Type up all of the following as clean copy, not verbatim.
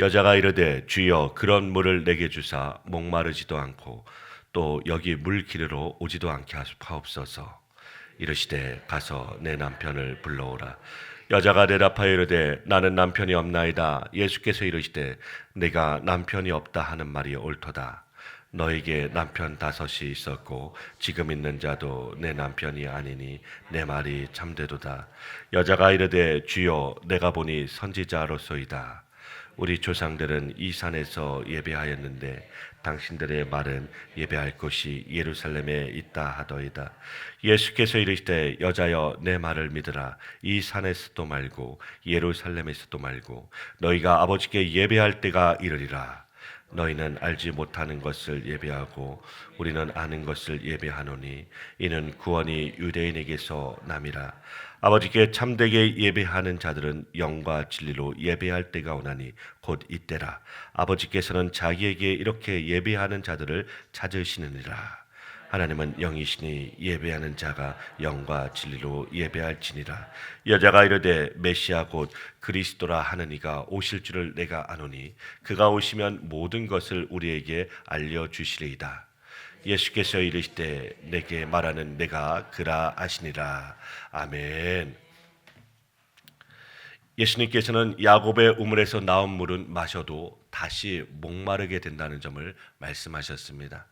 여자가 이르되 주여 그런 물을 내게 주사 목마르지도 않고 또 여기 물 기르러 오지도 않게 하옵소서. 이르시되 가서 내 남편을 불러오라. 여자가 대답하여 이르되 나는 남편이 없나이다. 예수께서 이르시되 내가 남편이 없다 하는 말이 옳도다. 너에게 남편 5이 있었고 지금 있는 자도 내 남편이 아니니 내 말이 참되도다. 여자가 이르되 주여 내가 보니 선지자로소이다. 우리 조상들은 이 산에서 예배하였는데 당신들의 말은 예배할 곳이 예루살렘에 있다 하더이다. 예수께서 이르시되 여자여 내 말을 믿으라. 이 산에서도 말고 예루살렘에서도 말고 너희가 아버지께 예배할 때가 이르리라. 너희는 알지 못하는 것을 예배하고 우리는 아는 것을 예배하노니 이는 구원이 유대인에게서 남이라. 아버지께 참되게 예배하는 자들은 영과 진리로 예배할 때가 오나니 곧 이때라. 아버지께서는 자기에게 이렇게 예배하는 자들을 찾으시느니라. 하나님은 영이시니 예배하는 자가 영과 진리로 예배할지니라. 여자가 이르되 메시아 곧 그리스도라 하는 이가 오실 줄을 내가 아노니 그가 오시면 모든 것을 우리에게 알려주시리이다. 예수께서 이르시되 내게 말하는 내가 그라 하시니라. 아멘. 예수님께서는 야곱의 우물에서 나온 물은 마셔도 다시 목마르게 된다는 점을 말씀하셨습니다.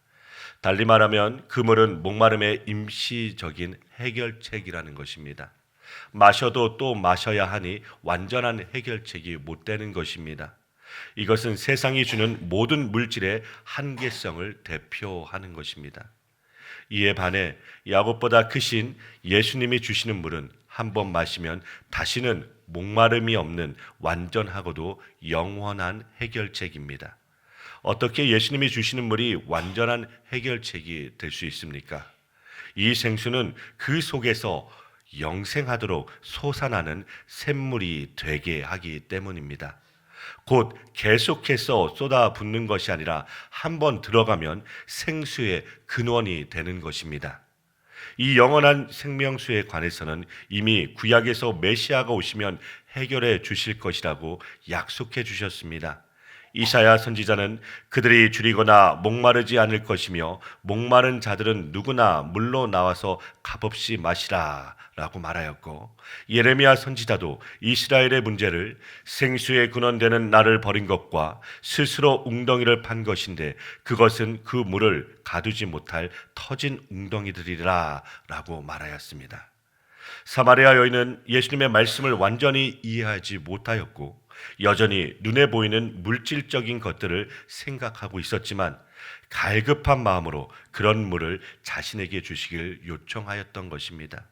달리 말하면 그 물은 목마름의 임시적인 해결책이라는 것입니다. 마셔도 또 마셔야 하니 완전한 해결책이 못 되는 것입니다. 이것은 세상이 주는 모든 물질의 한계성을 대표하는 것입니다. 이에 반해 야곱보다 크신 예수님이 주시는 물은 한 번 마시면 다시는 목마름이 없는 완전하고도 영원한 해결책입니다. 어떻게 예수님이 주시는 물이 완전한 해결책이 될 수 있습니까? 이 생수는 그 속에서 영생하도록 솟아나는 샘물이 되게 하기 때문입니다. 곧 계속해서 쏟아붓는 것이 아니라 한번 들어가면 생수의 근원이 되는 것입니다. 이 영원한 생명수에 관해서는 이미 구약에서 메시아가 오시면 해결해 주실 것이라고 약속해 주셨습니다. 이사야 선지자는 그들이 줄이거나 목마르지 않을 것이며 목마른 자들은 누구나 물로 나와서 값없이 마시라 라고 말하였고, 예레미야 선지자도 이스라엘의 문제를 생수의 근원되는 나를 버린 것과 스스로 웅덩이를 판 것인데 그것은 그 물을 가두지 못할 터진 웅덩이들이라 라고 말하였습니다. 사마리아 여인은 예수님의 말씀을 완전히 이해하지 못하였고 여전히 눈에 보이는 물질적인 것들을 생각하고 있었지만 갈급한 마음으로 그런 물을 자신에게 주시길 요청하였던 것입니다.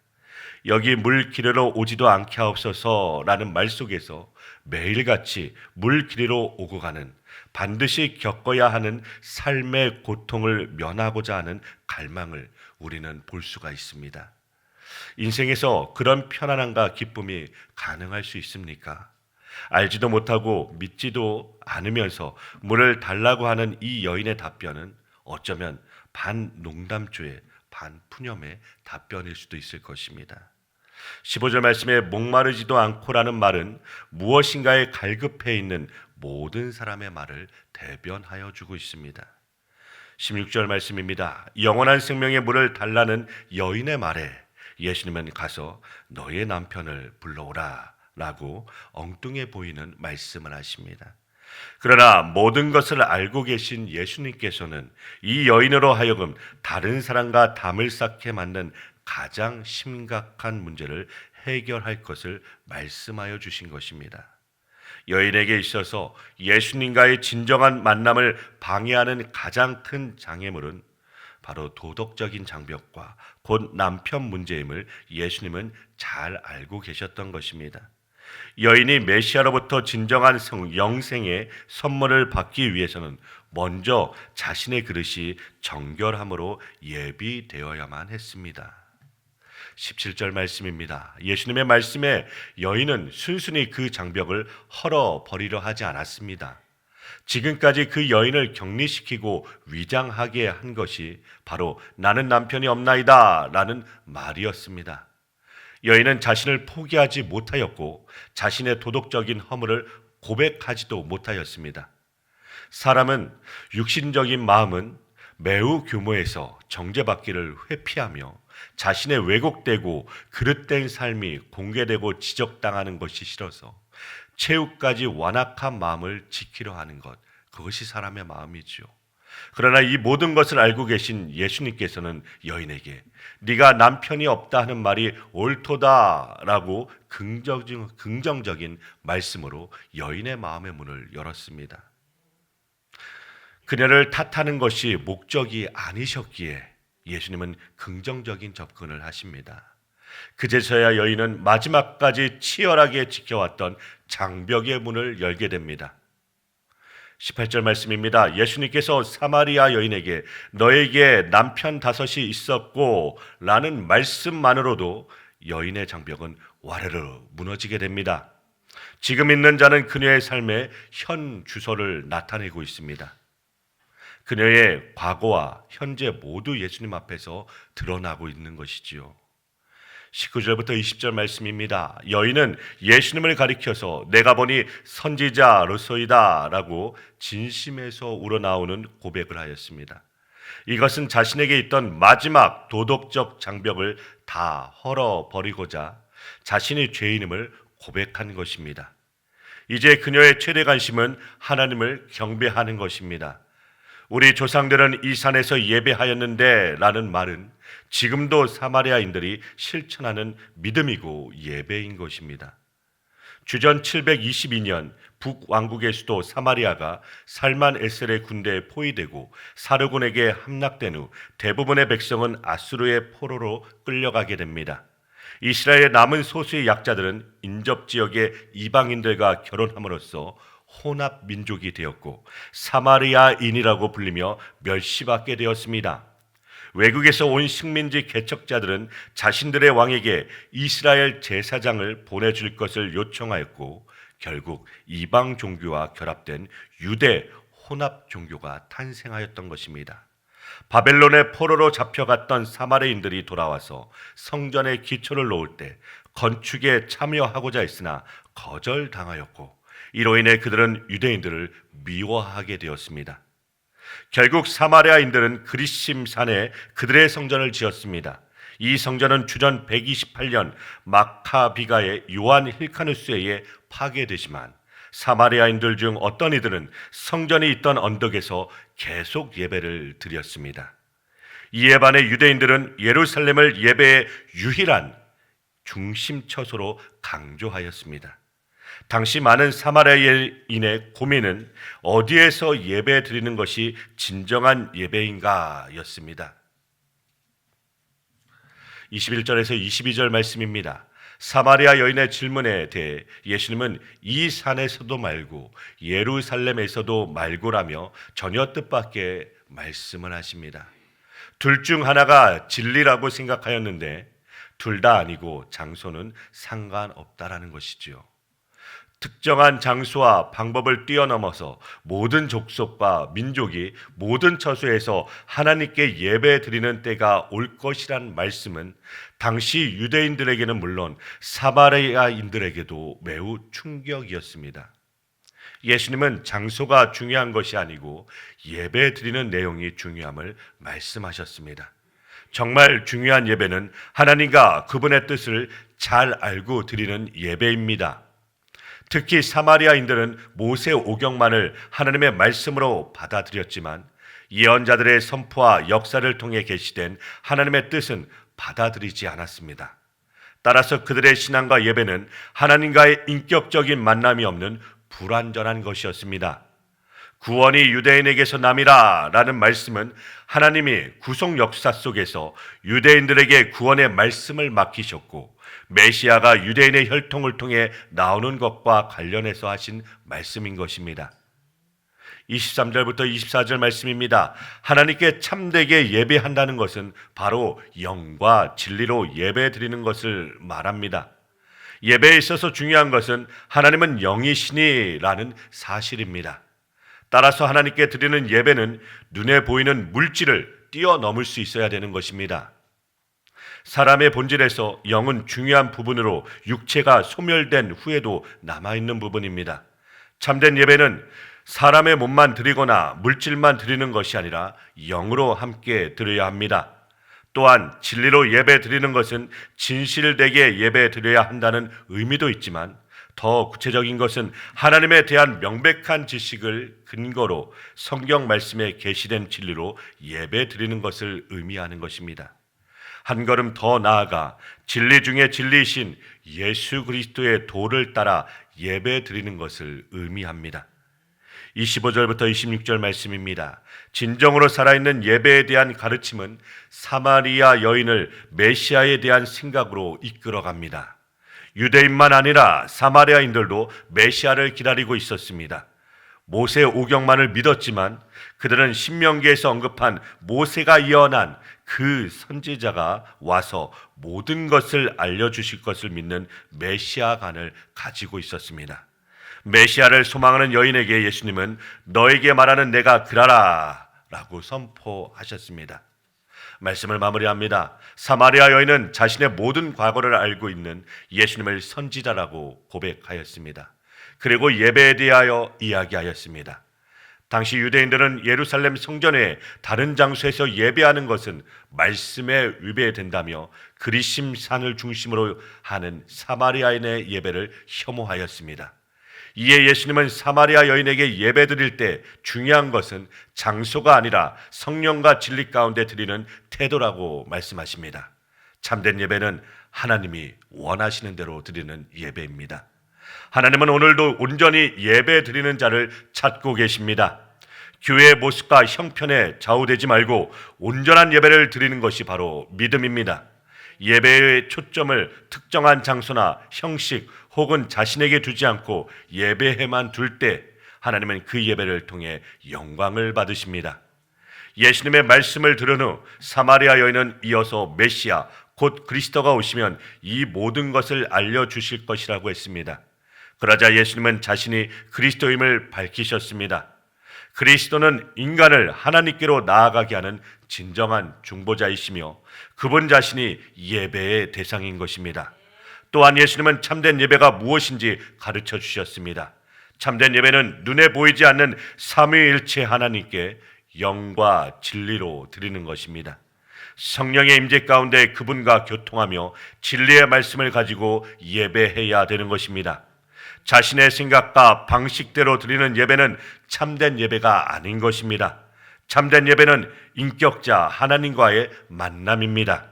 여기 물 기르러 오지도 않게 하옵소서라는 말 속에서 매일같이 물 기르러 오고 가는, 반드시 겪어야 하는 삶의 고통을 면하고자 하는 갈망을 우리는 볼 수가 있습니다. 인생에서 그런 편안함과 기쁨이 가능할 수 있습니까? 알지도 못하고 믿지도 않으면서 물을 달라고 하는 이 여인의 답변은 어쩌면 반 농담조의 반 푸념의 답변일 수도 있을 것입니다. 15절 말씀에 목마르지도 않고라는 말은 무엇인가에 갈급해 있는 모든 사람의 말을 대변하여 주고 있습니다. 16절 말씀입니다. 영원한 생명의 물을 달라는 여인의 말에 예수님은 가서 너의 남편을 불러오라 라고 엉뚱해 보이는 말씀을 하십니다. 그러나 모든 것을 알고 계신 예수님께서는 이 여인으로 하여금 다른 사람과 담을 쌓게 만든 가장 심각한 문제를 해결할 것을 말씀하여 주신 것입니다. 여인에게 있어서 예수님과의 진정한 만남을 방해하는 가장 큰 장애물은 바로 도덕적인 장벽과 곧 남편 문제임을 예수님은 잘 알고 계셨던 것입니다. 여인이 메시아로부터 진정한 영생의 선물을 받기 위해서는 먼저 자신의 그릇이 정결함으로 예비되어야만 했습니다. 17절 말씀입니다. 예수님의 말씀에 여인은 순순히 그 장벽을 헐어버리려 하지 않았습니다. 지금까지 그 여인을 격리시키고 위장하게 한 것이 바로 나는 남편이 없나이다 라는 말이었습니다. 여인은 자신을 포기하지 못하였고 자신의 도덕적인 허물을 고백하지도 못하였습니다. 사람은 육신적인 마음은 매우 규모에서 정죄받기를 회피하며 자신의 왜곡되고 그릇된 삶이 공개되고 지적당하는 것이 싫어서 최후까지 완악한 마음을 지키려 하는 것, 그것이 사람의 마음이지요. 그러나 이 모든 것을 알고 계신 예수님께서는 여인에게 네가 남편이 없다 하는 말이 옳도다라고 긍정적인 말씀으로 여인의 마음의 문을 열었습니다. 그녀를 탓하는 것이 목적이 아니셨기에 예수님은 긍정적인 접근을 하십니다. 그제서야 여인은 마지막까지 치열하게 지켜왔던 장벽의 문을 열게 됩니다. 18절 말씀입니다. 예수님께서 사마리아 여인에게 너에게 남편 5이 있었고 라는 말씀만으로도 여인의 장벽은 와르르 무너지게 됩니다. 지금 있는 자는 그녀의 삶의 현 주소를 나타내고 있습니다. 그녀의 과거와 현재 모두 예수님 앞에서 드러나고 있는 것이지요. 19절부터 20절 말씀입니다. 여인은 예수님을 가리켜서 내가 보니 선지자로소이다 라고 진심에서 우러나오는 고백을 하였습니다. 이것은 자신에게 있던 마지막 도덕적 장벽을 다 헐어버리고자 자신이 죄인임을 고백한 것입니다. 이제 그녀의 최대 관심은 하나님을 경배하는 것입니다. 우리 조상들은 이 산에서 예배하였는데 라는 말은 지금도 사마리아인들이 실천하는 믿음이고 예배인 것입니다. 주전 722년 북왕국의 수도 사마리아가 살만 에셀의 군대에 포위되고 사르곤에게 함락된 후 대부분의 백성은 아수르의 포로로 끌려가게 됩니다. 이스라엘의 남은 소수의 약자들은 인접 지역의 이방인들과 결혼함으로써 혼합 민족이 되었고 사마리아인이라고 불리며 멸시받게 되었습니다. 외국에서 온 식민지 개척자들은 자신들의 왕에게 이스라엘 제사장을 보내줄 것을 요청하였고 결국 이방 종교와 결합된 유대 혼합 종교가 탄생하였던 것입니다. 바벨론의 포로로 잡혀갔던 사마리아인들이 돌아와서 성전의 기초를 놓을 때 건축에 참여하고자 했으나 거절당하였고 이로 인해 그들은 유대인들을 미워하게 되었습니다. 결국 사마리아인들은 그리심 산에 그들의 성전을 지었습니다. 이 성전은 주전 128년 마카비가의 요한 힐카누스에 의해 파괴되지만 사마리아인들 중 어떤 이들은 성전이 있던 언덕에서 계속 예배를 드렸습니다. 이에 반해 유대인들은 예루살렘을 예배의 유일한 중심 처소로 강조하였습니다. 당시 많은 사마리아인의 고민은 어디에서 예배 드리는 것이 진정한 예배인가 였습니다. 21절에서 22절 말씀입니다. 사마리아 여인의 질문에 대해 예수님은 이 산에서도 말고 예루살렘에서도 말고라며 전혀 뜻밖의 말씀을 하십니다. 둘 중 하나가 진리라고 생각하였는데 둘 다 아니고 장소는 상관없다라는 것이지요. 특정한 장소와 방법을 뛰어넘어서 모든 족속과 민족이 모든 처소에서 하나님께 예배 드리는 때가 올 것이란 말씀은 당시 유대인들에게는 물론 사마리아인들에게도 매우 충격이었습니다. 예수님은 장소가 중요한 것이 아니고 예배 드리는 내용이 중요함을 말씀하셨습니다. 정말 중요한 예배는 하나님과 그분의 뜻을 잘 알고 드리는 예배입니다. 특히 사마리아인들은 모세 오경만을 하나님의 말씀으로 받아들였지만 예언자들의 선포와 역사를 통해 계시된 하나님의 뜻은 받아들이지 않았습니다. 따라서 그들의 신앙과 예배는 하나님과의 인격적인 만남이 없는 불완전한 것이었습니다. 구원이 유대인에게서 남이라 라는 말씀은 하나님이 구속 역사 속에서 유대인들에게 구원의 말씀을 맡기셨고 메시아가 유대인의 혈통을 통해 나오는 것과 관련해서 하신 말씀인 것입니다. 23절부터 24절 말씀입니다. 하나님께 참되게 예배한다는 것은 바로 영과 진리로 예배 드리는 것을 말합니다. 예배에 있어서 중요한 것은 하나님은 영이시니라는 사실입니다. 따라서 하나님께 드리는 예배는 눈에 보이는 물질을 뛰어넘을 수 있어야 되는 것입니다. 사람의 본질에서 영은 중요한 부분으로 육체가 소멸된 후에도 남아있는 부분입니다. 참된 예배는 사람의 몸만 드리거나 물질만 드리는 것이 아니라 영으로 함께 드려야 합니다. 또한 진리로 예배 드리는 것은 진실되게 예배 드려야 한다는 의미도 있지만 더 구체적인 것은 하나님에 대한 명백한 지식을 근거로 성경 말씀에 계시된 진리로 예배 드리는 것을 의미하는 것입니다. 한 걸음 더 나아가 진리 중에 진리이신 예수 그리스도의 도를 따라 예배 드리는 것을 의미합니다. 25절부터 26절 말씀입니다. 진정으로 살아있는 예배에 대한 가르침은 사마리아 여인을 메시아에 대한 생각으로 이끌어갑니다. 유대인만 아니라 사마리아인들도 메시아를 기다리고 있었습니다. 모세 오경만을 믿었지만 그들은 신명기에서 언급한 모세가 예언한 그 선지자가 와서 모든 것을 알려주실 것을 믿는 메시아관을 가지고 있었습니다. 메시아를 소망하는 여인에게 예수님은 너에게 말하는 내가 그라라 라고 선포하셨습니다. 말씀을 마무리합니다. 사마리아 여인은 자신의 모든 과거를 알고 있는 예수님을 선지자라고 고백하였습니다. 그리고 예배에 대하여 이야기하였습니다. 당시 유대인들은 예루살렘 성전에 다른 장소에서 예배하는 것은 말씀에 위배된다며 그리심산을 중심으로 하는 사마리아인의 예배를 혐오하였습니다. 이에 예수님은 사마리아 여인에게 예배드릴 때 중요한 것은 장소가 아니라 성령과 진리 가운데 드리는 태도라고 말씀하십니다. 참된 예배는 하나님이 원하시는 대로 드리는 예배입니다. 하나님은 오늘도 온전히 예배 드리는 자를 찾고 계십니다. 교회의 모습과 형편에 좌우되지 말고 온전한 예배를 드리는 것이 바로 믿음입니다. 예배의 초점을 특정한 장소나 형식 혹은 자신에게 두지 않고 예배에만 둘 때 하나님은 그 예배를 통해 영광을 받으십니다. 예수님의 말씀을 들은 후 사마리아 여인은 이어서 메시아 곧 그리스도가 오시면 이 모든 것을 알려주실 것이라고 했습니다. 그러자 예수님은 자신이 그리스도임을 밝히셨습니다. 그리스도는 인간을 하나님께로 나아가게 하는 진정한 중보자이시며 그분 자신이 예배의 대상인 것입니다. 또한 예수님은 참된 예배가 무엇인지 가르쳐 주셨습니다. 참된 예배는 눈에 보이지 않는 삼위일체 하나님께 영과 진리로 드리는 것입니다. 성령의 임재 가운데 그분과 교통하며 진리의 말씀을 가지고 예배해야 되는 것입니다. 자신의 생각과 방식대로 드리는 예배는 참된 예배가 아닌 것입니다. 참된 예배는 인격자 하나님과의 만남입니다.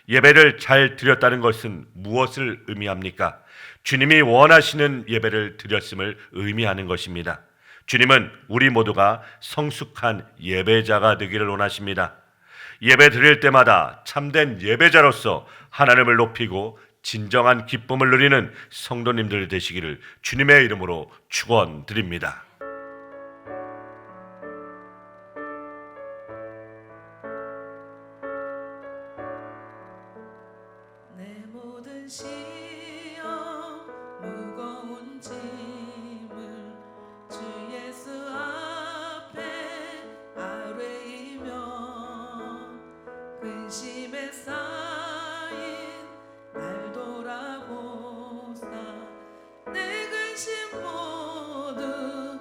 예배를 잘 드렸다는 것은 무엇을 의미합니까? 주님이 원하시는 예배를 드렸음을 의미하는 것입니다. 주님은 우리 모두가 성숙한 예배자가 되기를 원하십니다. 예배 드릴 때마다 참된 예배자로서 하나님을 높이고 진정한 기쁨을 누리는 성도님들 되시기를 주님의 이름으로 축원드립니다. 내 모든 시험 무거운 짐을 주 예수 앞에 아뢰이며 근심에 쌓인 날 돌아보사 내 근심 모두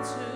주